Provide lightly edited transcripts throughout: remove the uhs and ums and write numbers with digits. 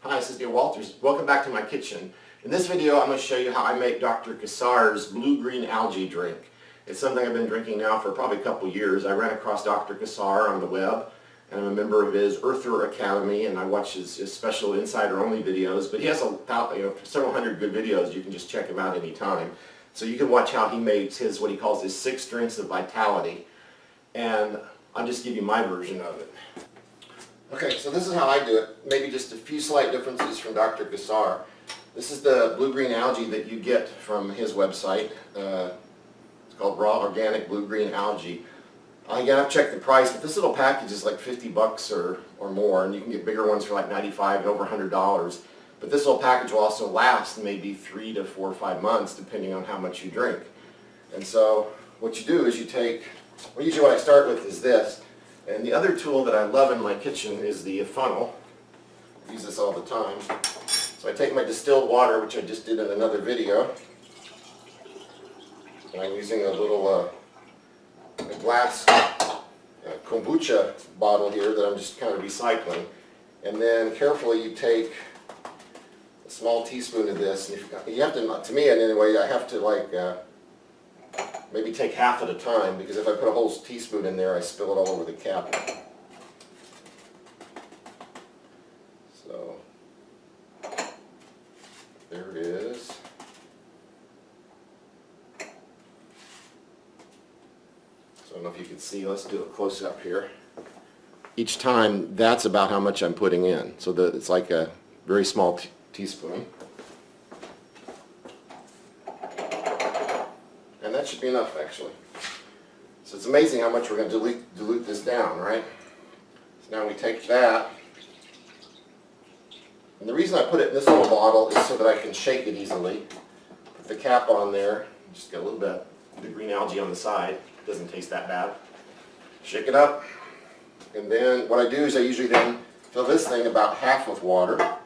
Hi, this is Neil Walters. Welcome back to my kitchen. In this video, I'm going to show you how I make Dr. Cassar's blue-green algae drink. It's something I've been drinking now for probably a couple years. I ran across Dr. Cassar on the web, and I'm a member of his Earther Academy, and I watch his special insider-only videos. But he has several hundred good videos. You can just check him out anytime. So you can watch how he makes his, what he calls his 6 drinks of vitality. And I'll just give you my version of it. Okay, so this is how I do it. Maybe just a few slight differences from Dr. Cassar. This is the blue-green algae that you get from his website. It's called Raw Organic Blue-Green Algae. Again, I've checked the price, but this little package is like 50 bucks or more, and you can get bigger ones for like 95 and over $100. But this little package will also last maybe 3 to 4 or 5 months, depending on how much you drink. And so what you do is you take, well, usually what I start with is this. And the other tool that I love in my kitchen is the funnel. I use this all the time. So I take my distilled water, which I just did in another video, and I'm using a little a glass kombucha bottle here that I'm just kind of recycling. And then carefully you take a small teaspoon of this. And you have to me anyway, I have to maybe take half at a time, because if I put a whole teaspoon in there, I spill it all over the cabinet. So, there it is. So I don't know if you can see, let's do a close-up here. Each time, that's about how much I'm putting in. So it's like a very small teaspoon. And that should be enough, actually. So it's amazing how much we're going to dilute this down, right? So now we take that. And the reason I put it in this little bottle is so that I can shake it easily. Put the cap on there. Just get a little bit of the green algae on the side. It doesn't taste that bad. Shake it up. And then what I do is I usually then fill this thing about half with water.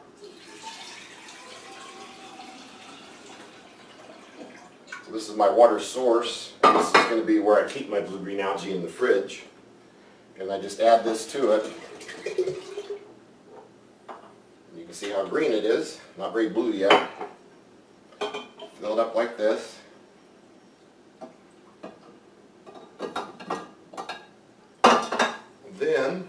This is my water source. This is going to be where I keep my blue-green algae in the fridge. And I just add this to it. And you can see how green it is. Not very blue yet. Fill it up like this. And then,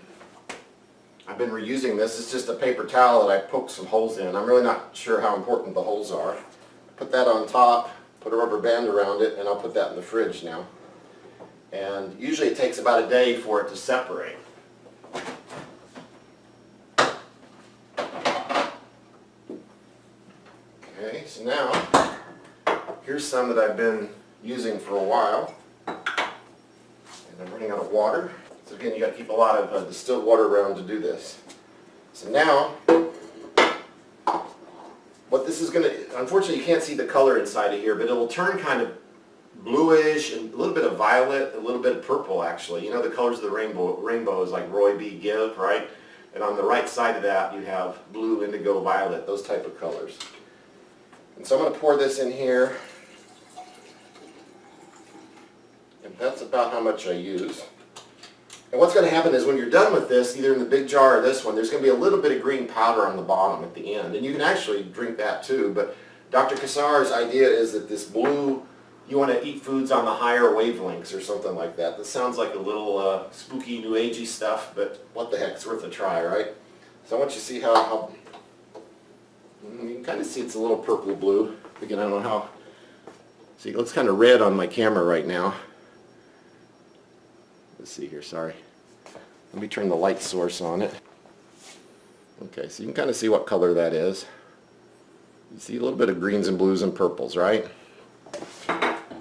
I've been reusing this. It's just a paper towel that I poked some holes in. I'm really not sure how important the holes are. Put that on top. Put a rubber band around it, and I'll put that in the fridge now. And usually it takes about a day for it to separate. Okay, so now, here's some that I've been using for a while. And I'm running out of water. So again, you got to keep a lot of distilled water around to do this. So now, what this is going to, unfortunately you can't see the color inside of here, but it will turn kind of bluish and a little bit of violet, a little bit of purple actually. You know the colors of the rainbow is like Roy B. Give, right? And on the right side of that you have blue, indigo, violet, those type of colors. And so I'm going to pour this in here. And that's about how much I use. And what's going to happen is when you're done with this, either in the big jar or this one, there's going to be a little bit of green powder on the bottom at the end. And you can actually drink that too. But Dr. Cassar's idea is that this blue, you want to eat foods on the higher wavelengths or something like that. That sounds like a little spooky, new agey stuff, but what the heck, it's worth a try, right? So I want you to see how you can kind of see it's a little purple blue. Again, I don't know how, see, it looks kind of red on my camera right now. Let's see here, sorry. Let me turn the light source on it. Okay, so you can kind of see what color that is. You see a little bit of greens and blues and purples, right?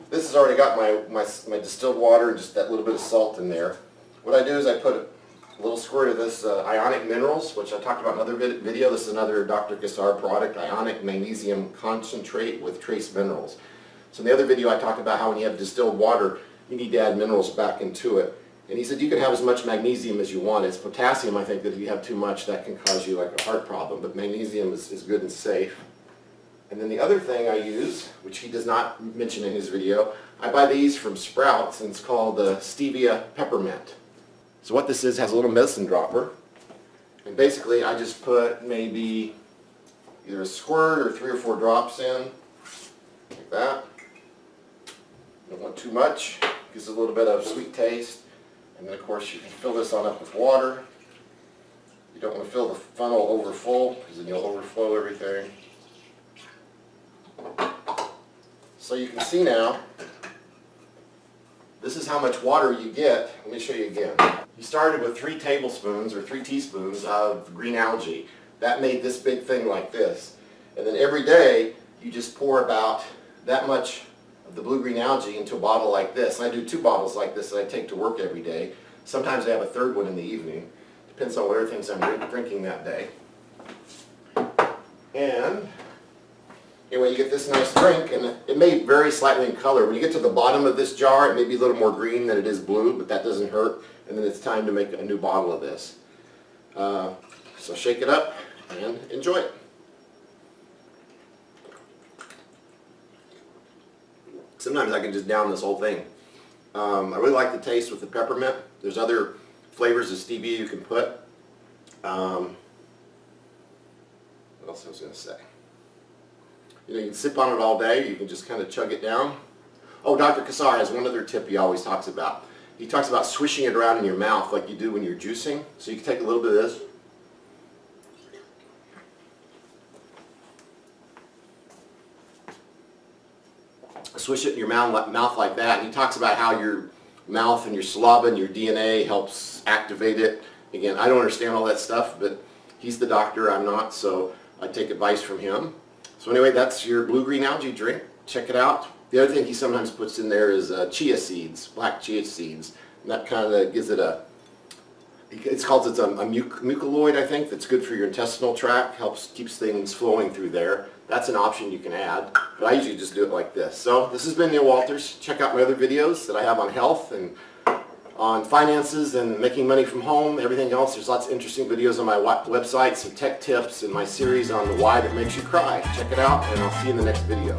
This has already got my distilled water and just that little bit of salt in there. What I do is I put a little squirt of this ionic minerals, which I talked about in another video. This is another Dr. Cassar product, ionic magnesium concentrate with trace minerals. So in the other video I talked about how when you have distilled water, you need to add minerals back into it. And he said you can have as much magnesium as you want. It's potassium, I think, that if you have too much, that can cause you like a heart problem. But magnesium is good and safe. And then the other thing I use, which he does not mention in his video, I buy these from Sprouts, and it's called the Stevia Peppermint. So what this is, has a little medicine dropper. And basically I just put maybe either a squirt or 3 or 4 drops in, like that. Don't want too much, gives a little bit of sweet taste. And then of course you can fill this on up with water. You don't want to fill the funnel over full because then you'll overflow everything. So you can see now, this is how much water you get. Let me show you again. You started with 3 tablespoons or 3 teaspoons of green algae. That made this big thing like this. And then every day you just pour about that much of the blue-green algae into a bottle like this. And I do 2 bottles like this that I take to work every day. Sometimes I have a 3rd one in the evening. Depends on what other things I'm drinking that day. And anyway, you get this nice drink, and it may vary slightly in color. When you get to the bottom of this jar, it may be a little more green than it is blue, but that doesn't hurt. And then it's time to make a new bottle of this. So shake it up and enjoy it. Sometimes I can just down this whole thing. I really like the taste with the peppermint. There's other flavors of stevia you can put. What else I was going to say? You know, you can sip on it all day. You can just kind of chug it down. Oh, Dr. Cassar has one other tip he always talks about. He talks about swishing it around in your mouth like you do when you're juicing. So you can take a little bit of this. Swish it in your mouth like that. And he talks about how your mouth and your saliva and your DNA helps activate it. Again, I don't understand all that stuff, but he's the doctor, I'm not, so I take advice from him. So anyway, that's your blue-green algae drink. Check it out. The other thing he sometimes puts in there is chia seeds, black chia seeds. And that kind of gives it a, it's called a mucoid, I think, that's good for your intestinal tract, keeps things flowing through there. That's an option you can add, but I usually just do it like this. So this has been Neil Walters. Check out my other videos that I have on health and on finances and making money from home, everything else. There's lots of interesting videos on my website, some tech tips, and my series on the why that makes you cry. Check it out, and I'll see you in the next video.